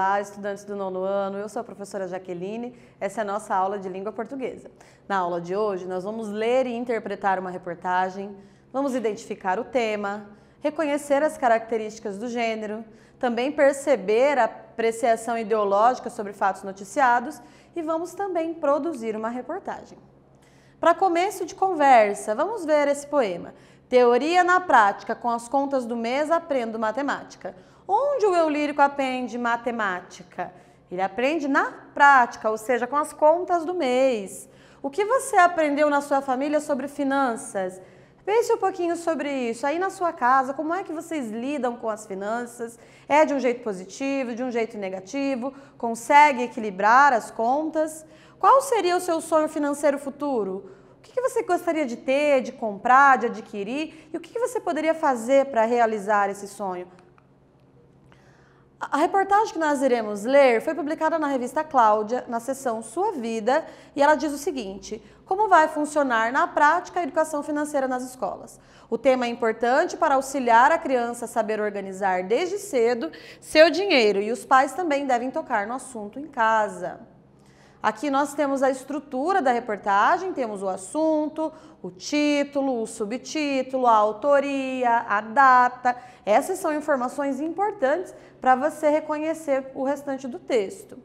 Olá, estudantes do 9º ano, eu sou a professora Jaqueline, essa é a nossa aula de língua portuguesa. Na aula de hoje, nós vamos ler e interpretar uma reportagem, vamos identificar o tema, reconhecer as características do gênero, também perceber a apreciação ideológica sobre fatos noticiados e vamos também produzir uma reportagem. Para começo de conversa, vamos ver esse poema. Teoria na prática, com as contas do mês aprendo matemática. Onde o eu lírico aprende matemática? Ele aprende na prática, ou seja, com as contas do mês. O que você aprendeu na sua família sobre finanças? Pense um pouquinho sobre isso. Aí na sua casa, como é que vocês lidam com as finanças? É de um jeito positivo, de um jeito negativo? Consegue equilibrar as contas? Qual seria o seu sonho financeiro futuro? O que você gostaria de ter, de comprar, de adquirir? E o que você poderia fazer para realizar esse sonho? A reportagem que nós iremos ler foi publicada na revista Cláudia, na seção Sua Vida, e ela diz o seguinte: como vai funcionar na prática a educação financeira nas escolas? O tema é importante para auxiliar a criança a saber organizar desde cedo seu dinheiro e os pais também devem tocar no assunto em casa. Aqui nós temos a estrutura da reportagem, temos o assunto, o título, o subtítulo, a autoria, a data. Essas são informações importantes para você reconhecer o restante do texto.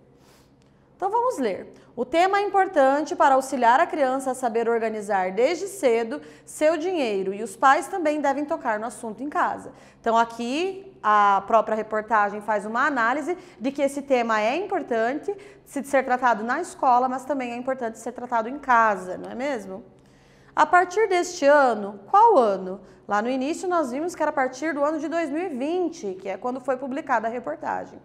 Então vamos ler. O tema é importante para auxiliar a criança a saber organizar desde cedo seu dinheiro e os pais também devem tocar no assunto em casa. Então aqui a própria reportagem faz uma análise de que esse tema é importante de ser tratado na escola, mas também é importante ser tratado em casa, não é mesmo? A partir deste ano, qual ano? Lá no início nós vimos que era a partir do ano de 2020, que é quando foi publicada a reportagem.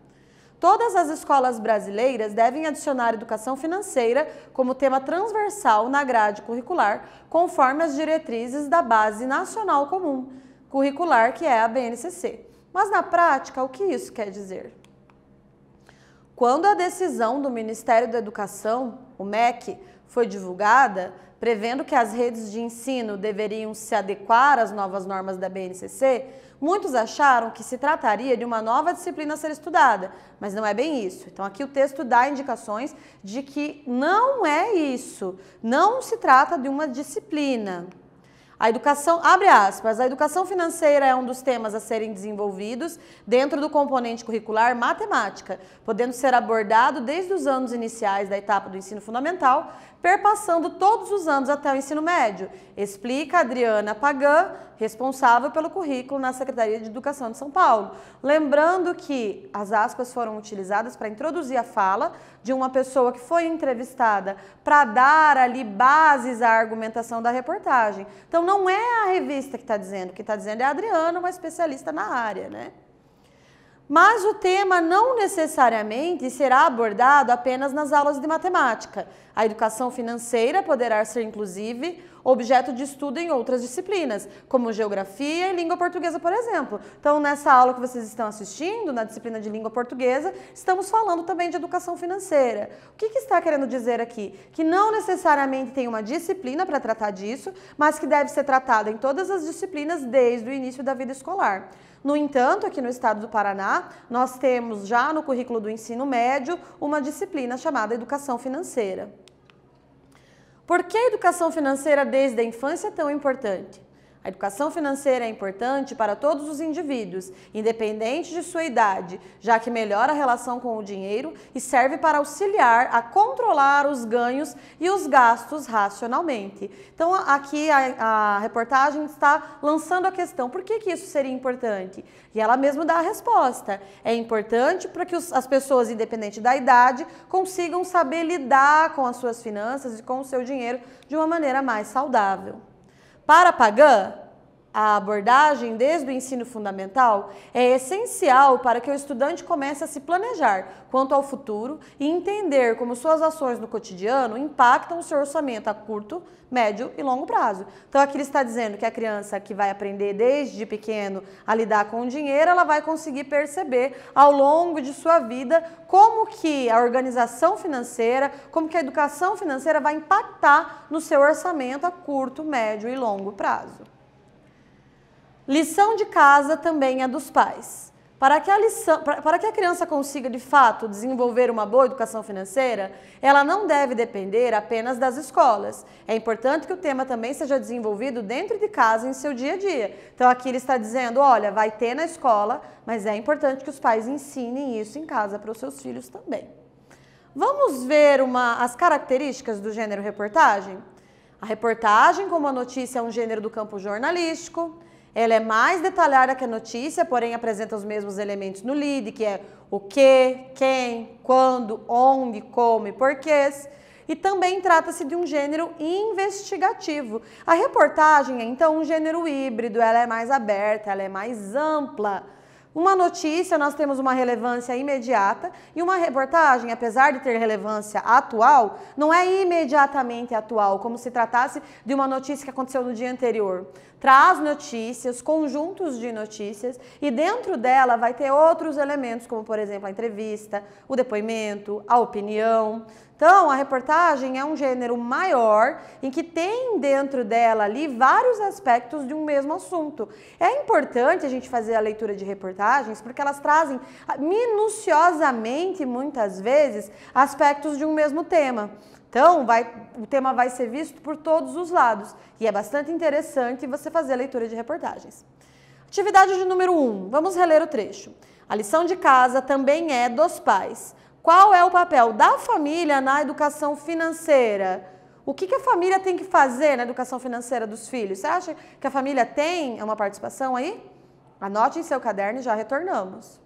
Todas as escolas brasileiras devem adicionar educação financeira como tema transversal na grade curricular, conforme as diretrizes da Base Nacional Comum Curricular, que é a BNCC. Mas na prática, o que isso quer dizer? Quando a decisão do Ministério da Educação, o MEC, foi divulgada, prevendo que as redes de ensino deveriam se adequar às novas normas da BNCC, muitos acharam que se trataria de uma nova disciplina a ser estudada, mas não é bem isso. Então aqui o texto dá indicações de que não é isso, não se trata de uma disciplina. A educação, abre aspas, a educação financeira é um dos temas a serem desenvolvidos dentro do componente curricular matemática, podendo ser abordado desde os anos iniciais da etapa do ensino fundamental, perpassando todos os anos até o ensino médio, explica Adriana Pagan, responsável pelo currículo na Secretaria de Educação de São Paulo. Lembrando que as aspas foram utilizadas para introduzir a fala de uma pessoa que foi entrevistada para dar ali bases à argumentação da reportagem. Então não é a revista que está dizendo, o que está dizendo é a Adriana, uma especialista na área, né? Mas o tema não necessariamente será abordado apenas nas aulas de matemática. A educação financeira poderá ser, inclusive, objeto de estudo em outras disciplinas, como geografia e língua portuguesa, por exemplo. Então, nessa aula que vocês estão assistindo, na disciplina de língua portuguesa, estamos falando também de educação financeira. O que está querendo dizer aqui? Que não necessariamente tem uma disciplina para tratar disso, mas que deve ser tratada em todas as disciplinas desde o início da vida escolar. No entanto, aqui no estado do Paraná, nós temos já no currículo do ensino médio uma disciplina chamada Educação Financeira. Por que a educação financeira desde a infância é tão importante? A educação financeira é importante para todos os indivíduos, independente de sua idade, já que melhora a relação com o dinheiro e serve para auxiliar a controlar os ganhos e os gastos racionalmente. Então, aqui a reportagem está lançando a questão, por que isso seria importante? E ela mesma dá a resposta. É importante para que as pessoas, independente da idade, consigam saber lidar com as suas finanças e com o seu dinheiro de uma maneira mais saudável. Para Pagan, a abordagem desde o ensino fundamental é essencial para que o estudante comece a se planejar quanto ao futuro e entender como suas ações no cotidiano impactam o seu orçamento a curto, médio e longo prazo. Então aqui ele está dizendo que a criança que vai aprender desde pequeno a lidar com o dinheiro, ela vai conseguir perceber ao longo de sua vida como que a organização financeira, como que a educação financeira vai impactar no seu orçamento a curto, médio e longo prazo. Lição de casa também é dos pais. Para que a criança consiga, de fato, desenvolver uma boa educação financeira, ela não deve depender apenas das escolas. É importante que o tema também seja desenvolvido dentro de casa, em seu dia a dia. Então, aqui ele está dizendo, olha, vai ter na escola, mas é importante que os pais ensinem isso em casa para os seus filhos também. Vamos ver as características do gênero reportagem? A reportagem, como a notícia, é um gênero do campo jornalístico. Ela é mais detalhada que a notícia, porém apresenta os mesmos elementos no lead, que é o que, quem, quando, onde, como e porquês. E também trata-se de um gênero investigativo. A reportagem é, então, um gênero híbrido, ela é mais aberta, ela é mais ampla. Uma notícia, nós temos uma relevância imediata e uma reportagem, apesar de ter relevância atual, não é imediatamente atual, como se tratasse de uma notícia que aconteceu no dia anterior. Traz notícias, conjuntos de notícias e dentro dela vai ter outros elementos, como por exemplo a entrevista, o depoimento, a opinião. Então, a reportagem é um gênero maior em que tem dentro dela ali vários aspectos de um mesmo assunto. É importante a gente fazer a leitura de reportagens porque elas trazem minuciosamente, muitas vezes, aspectos de um mesmo tema. Então, o tema vai ser visto por todos os lados e é bastante interessante você fazer a leitura de reportagens. Atividade de número 1, vamos reler o trecho. A lição de casa também é dos pais. Qual é o papel da família na educação financeira? O que a família tem que fazer na educação financeira dos filhos? Você acha que a família tem uma participação aí? Anote em seu caderno e já retornamos.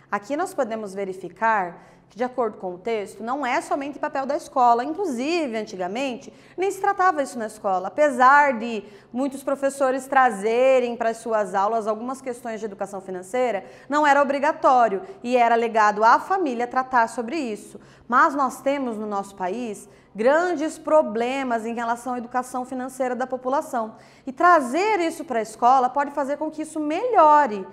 Aqui nós podemos verificar que, de acordo com o texto, não é somente papel da escola. Inclusive, antigamente, nem se tratava isso na escola. Apesar de muitos professores trazerem para as suas aulas algumas questões de educação financeira, não era obrigatório e era legado à família tratar sobre isso. Mas nós temos no nosso país grandes problemas em relação à educação financeira da população. E trazer isso para a escola pode fazer com que isso melhore.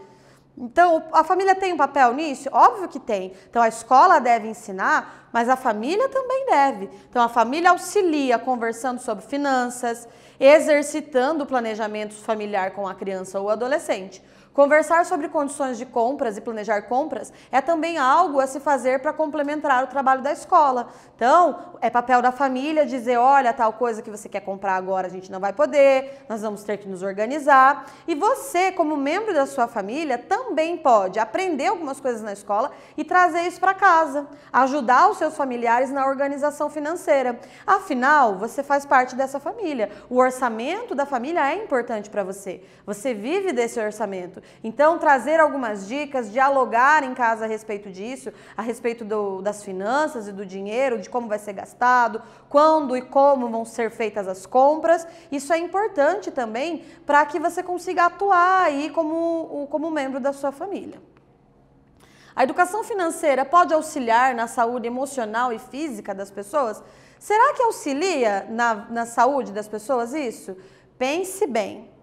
Então, a família tem um papel nisso? Óbvio que tem. Então, a escola deve ensinar, mas a família também deve. Então, a família auxilia conversando sobre finanças, exercitando o planejamento familiar com a criança ou adolescente. Conversar sobre condições de compras e planejar compras é também algo a se fazer para complementar o trabalho da escola. Então, é papel da família dizer, olha, tal coisa que você quer comprar agora a gente não vai poder, nós vamos ter que nos organizar. E você, como membro da sua família, também pode aprender algumas coisas na escola e trazer isso para casa, ajudar os seus familiares na organização financeira. Afinal, você faz parte dessa família. O orçamento da família é importante para você. Você vive desse orçamento. Então, trazer algumas dicas, dialogar em casa a respeito disso, a respeito das finanças e do dinheiro, de como vai ser gastado, quando e como vão ser feitas as compras. Isso é importante também para que você consiga atuar aí como membro da sua família. A educação financeira pode auxiliar na saúde emocional e física das pessoas? Será que auxilia na saúde das pessoas isso? Pense bem.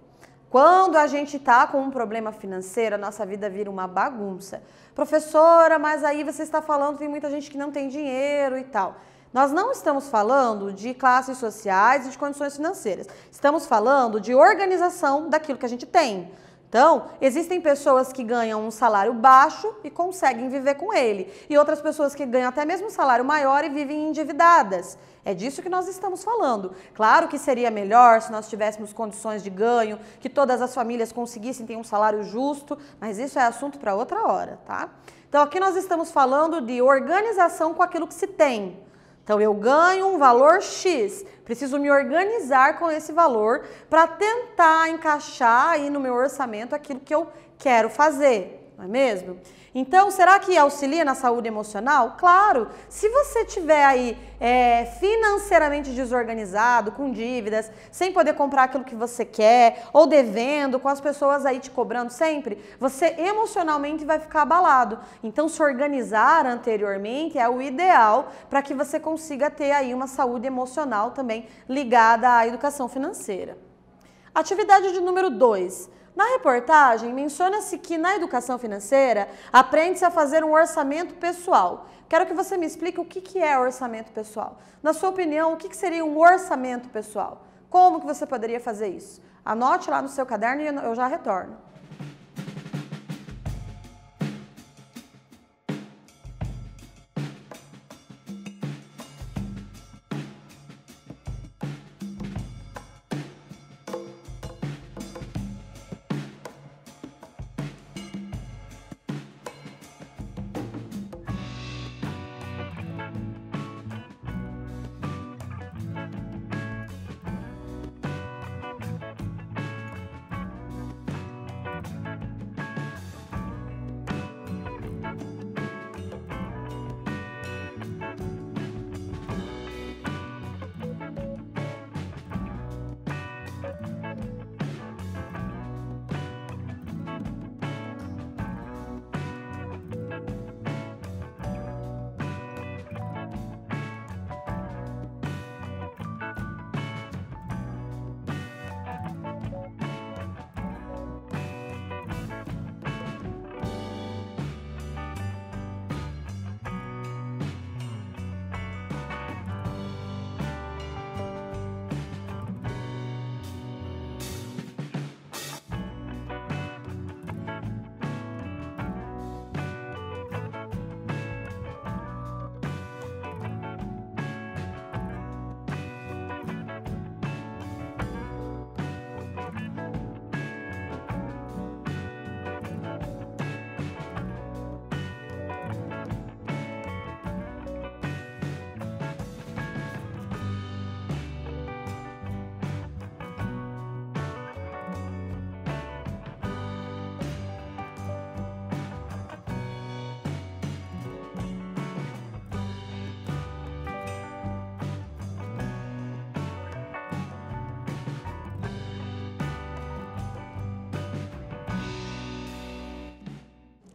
Quando a gente está com um problema financeiro, a nossa vida vira uma bagunça. Professora, mas aí você está falando, tem muita gente que não tem dinheiro e tal. Nós não estamos falando de classes sociais e de condições financeiras. Estamos falando de organização daquilo que a gente tem. Então, existem pessoas que ganham um salário baixo e conseguem viver com ele. E outras pessoas que ganham até mesmo um salário maior e vivem endividadas. É disso que nós estamos falando. Claro que seria melhor se nós tivéssemos condições de ganho, que todas as famílias conseguissem ter um salário justo, mas isso é assunto para outra hora, tá? Então, aqui nós estamos falando de organização com aquilo que se tem. Então, eu ganho um valor X, preciso me organizar com esse valor para tentar encaixar aí no meu orçamento aquilo que eu quero fazer, não é mesmo? Então, será que auxilia na saúde emocional? Claro, se você estiver aí financeiramente desorganizado, com dívidas, sem poder comprar aquilo que você quer, ou devendo, com as pessoas aí te cobrando sempre, você emocionalmente vai ficar abalado. Então, se organizar anteriormente é o ideal para que você consiga ter aí uma saúde emocional também ligada à educação financeira. Atividade de número 2. Na reportagem, menciona-se que na educação financeira aprende-se a fazer um orçamento pessoal. Quero que você me explique o que é orçamento pessoal. Na sua opinião, o que seria um orçamento pessoal? Como que você poderia fazer isso? Anote lá no seu caderno e eu já retorno.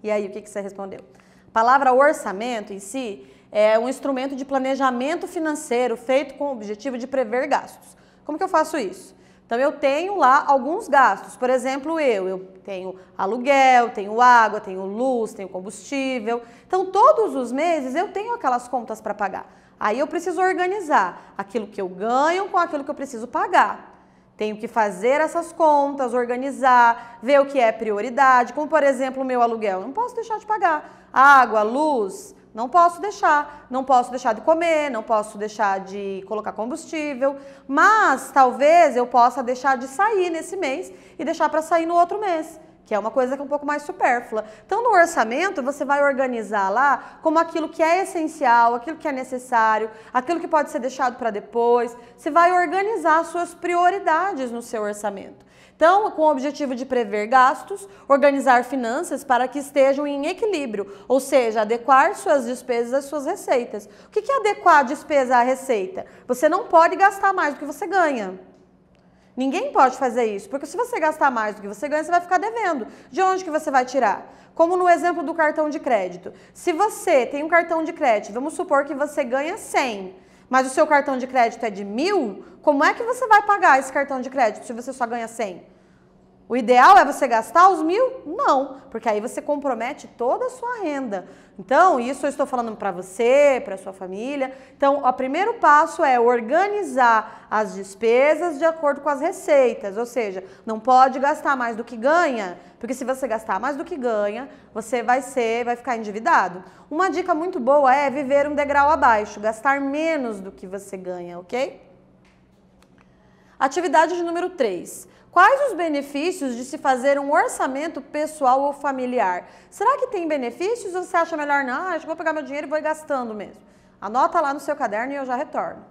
E aí, o que você respondeu? A palavra orçamento em si é um instrumento de planejamento financeiro feito com o objetivo de prever gastos. Como que eu faço isso? Então, eu tenho lá alguns gastos. Por exemplo, eu tenho aluguel, tenho água, tenho luz, tenho combustível. Então, todos os meses eu tenho aquelas contas para pagar. Aí eu preciso organizar aquilo que eu ganho com aquilo que eu preciso pagar. Tenho que fazer essas contas, organizar, ver o que é prioridade, como por exemplo o meu aluguel. Não posso deixar de pagar. Água, luz, não posso deixar. Não posso deixar de comer, não posso deixar de colocar combustível. Mas talvez eu possa deixar de sair nesse mês e deixar para sair no outro mês, que é uma coisa que é um pouco mais supérflua. Então, no orçamento, você vai organizar lá como aquilo que é essencial, aquilo que é necessário, aquilo que pode ser deixado para depois. Você vai organizar as suas prioridades no seu orçamento. Então, com o objetivo de prever gastos, organizar finanças para que estejam em equilíbrio, ou seja, adequar suas despesas às suas receitas. O que é adequar a despesa à receita? Você não pode gastar mais do que você ganha. Ninguém pode fazer isso, porque se você gastar mais do que você ganha, você vai ficar devendo. De onde que você vai tirar? Como no exemplo do cartão de crédito. Se você tem um cartão de crédito, vamos supor que você ganha 100, mas o seu cartão de crédito é de 1.000, como é que você vai pagar esse cartão de crédito se você só ganha 100? O ideal é você gastar os 1.000? Não, porque aí você compromete toda a sua renda. Então, isso eu estou falando para você, para sua família. Então, o primeiro passo é organizar as despesas de acordo com as receitas, ou seja, não pode gastar mais do que ganha, porque se você gastar mais do que ganha, você vai ficar endividado. Uma dica muito boa é viver um degrau abaixo, gastar menos do que você ganha, ok? Atividade de número 3. Quais os benefícios de se fazer um orçamento pessoal ou familiar? Será que tem benefícios ou você acha melhor não? Acho que vou pegar meu dinheiro e vou ir gastando mesmo. Anota lá no seu caderno e eu já retorno.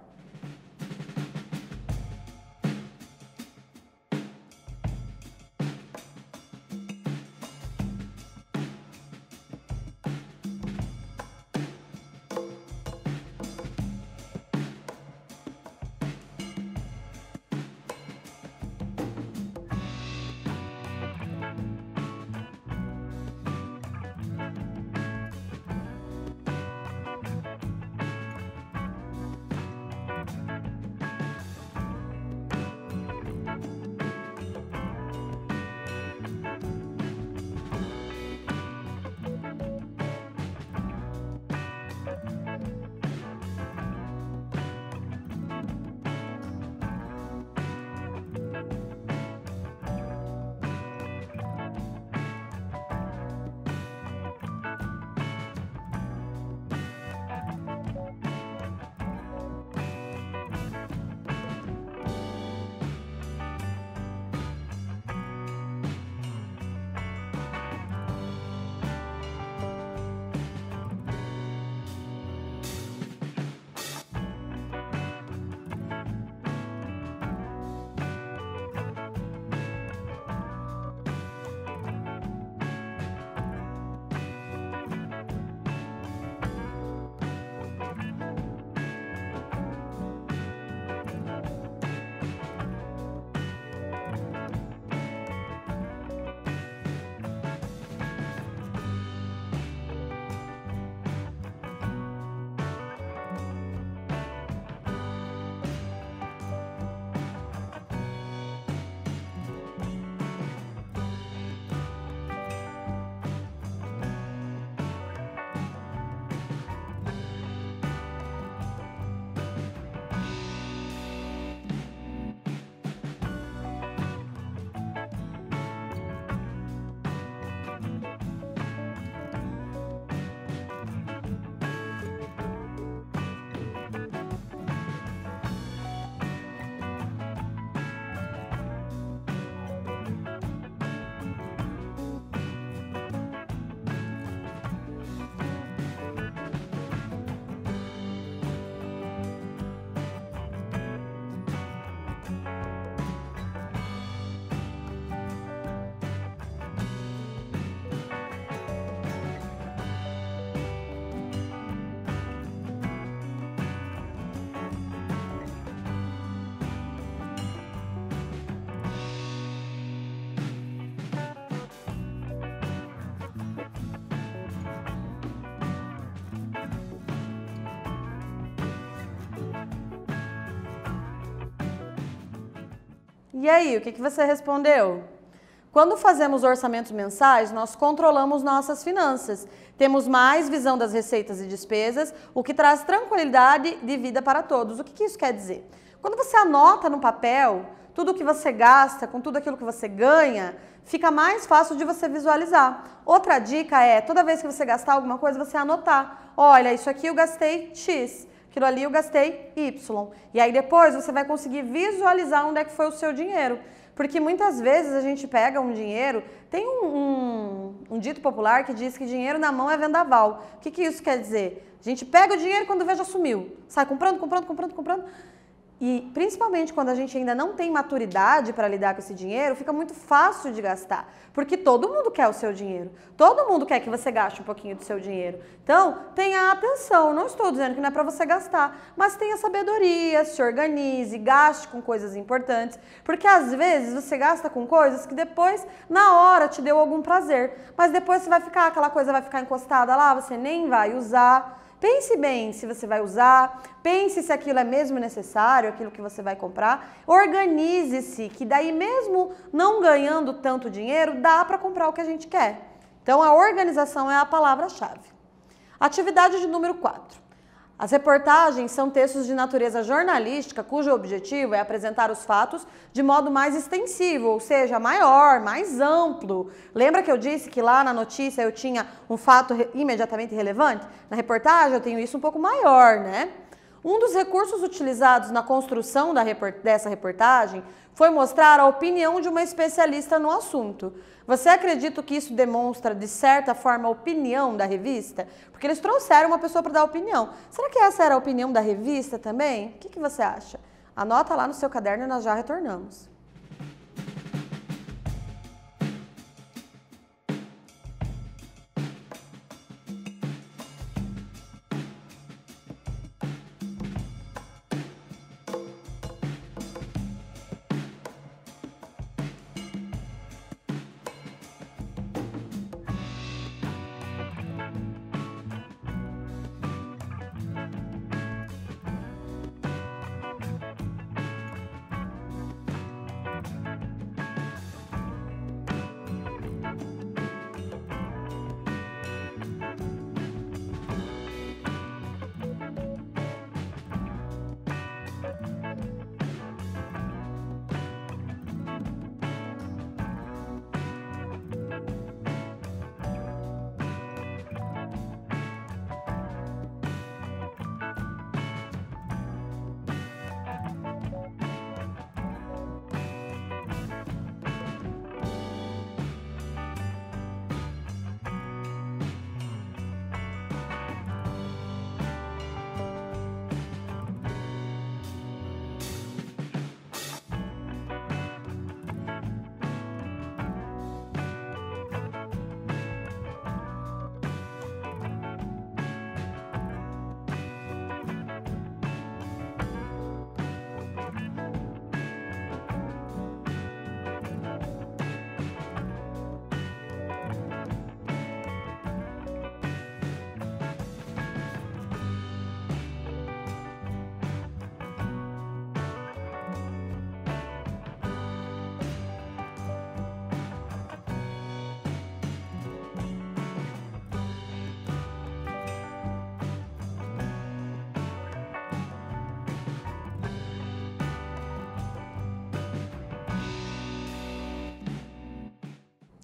E aí, o que você respondeu? Quando fazemos orçamentos mensais, nós controlamos nossas finanças. Temos mais visão das receitas e despesas, o que traz tranquilidade de vida para todos. O que isso quer dizer? Quando você anota no papel tudo o que você gasta com tudo aquilo que você ganha, fica mais fácil de você visualizar. Outra dica é, toda vez que você gastar alguma coisa, você anotar. Olha, isso aqui eu gastei X, aquilo ali eu gastei Y. E aí depois você vai conseguir visualizar onde é que foi o seu dinheiro. Porque muitas vezes a gente pega um dinheiro, tem um dito popular que diz que dinheiro na mão é vendaval. O que isso quer dizer? A gente pega o dinheiro e quando vê já sumiu. Sai comprando. E principalmente quando a gente ainda não tem maturidade para lidar com esse dinheiro, fica muito fácil de gastar. Porque todo mundo quer o seu dinheiro. Todo mundo quer que você gaste um pouquinho do seu dinheiro. Então, tenha atenção. Não estou dizendo que não é para você gastar, mas tenha sabedoria, se organize, gaste com coisas importantes. Porque às vezes você gasta com coisas que depois, na hora, te deu algum prazer. Mas depois você vai ficar, aquela coisa vai ficar encostada lá, você nem vai usar. Pense bem se você vai usar, pense se aquilo é mesmo necessário, aquilo que você vai comprar. Organize-se, que daí mesmo não ganhando tanto dinheiro, dá para comprar o que a gente quer. Então a organização é a palavra-chave. Atividade de número 4. As reportagens são textos de natureza jornalística cujo objetivo é apresentar os fatos de modo mais extensivo, ou seja, maior, mais amplo. Lembra que eu disse que lá na notícia eu tinha um fato imediatamente relevante? Na reportagem eu tenho isso um pouco maior, né? Um dos recursos utilizados na construção dessa reportagem foi mostrar a opinião de uma especialista no assunto. Você acredita que isso demonstra, de certa forma, a opinião da revista? Porque eles trouxeram uma pessoa para dar opinião. Será que essa era a opinião da revista também? O que você acha? Anota lá no seu caderno e nós já retornamos.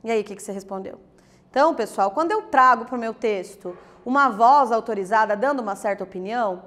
E aí, o que você respondeu? Então, pessoal, quando eu trago para o meu texto uma voz autorizada dando uma certa opinião,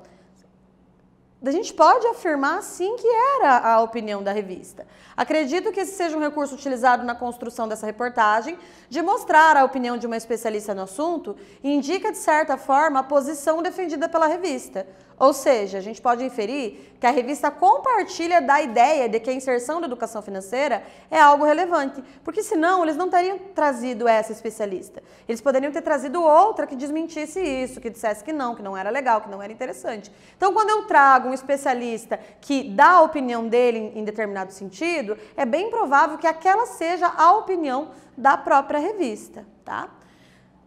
a gente pode afirmar, sim, que era a opinião da revista. Acredito que esse seja um recurso utilizado na construção dessa reportagem, de mostrar a opinião de uma especialista no assunto, e indica, de certa forma, a posição defendida pela revista. Ou seja, a gente pode inferir que a revista compartilha da ideia de que a inserção da educação financeira é algo relevante, porque senão eles não teriam trazido essa especialista. Eles poderiam ter trazido outra que desmentisse isso, que dissesse que não era legal, que não era interessante. Então, quando eu trago um especialista que dá a opinião dele em determinado sentido, é bem provável que aquela seja a opinião da própria revista, tá?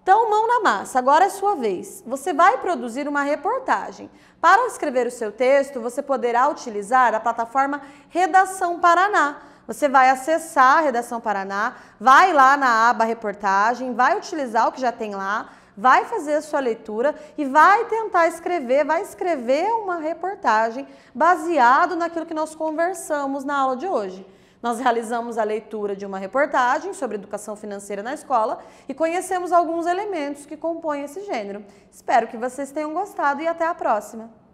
Então, mão na massa, agora é sua vez. Você vai produzir uma reportagem. Para escrever o seu texto, você poderá utilizar a plataforma Redação Paraná. Você vai acessar a Redação Paraná, vai lá na aba reportagem, vai utilizar o que já tem lá, vai fazer a sua leitura e vai tentar escrever, vai escrever uma reportagem baseado naquilo que nós conversamos na aula de hoje. Nós realizamos a leitura de uma reportagem sobre educação financeira na escola e conhecemos alguns elementos que compõem esse gênero. Espero que vocês tenham gostado e até a próxima!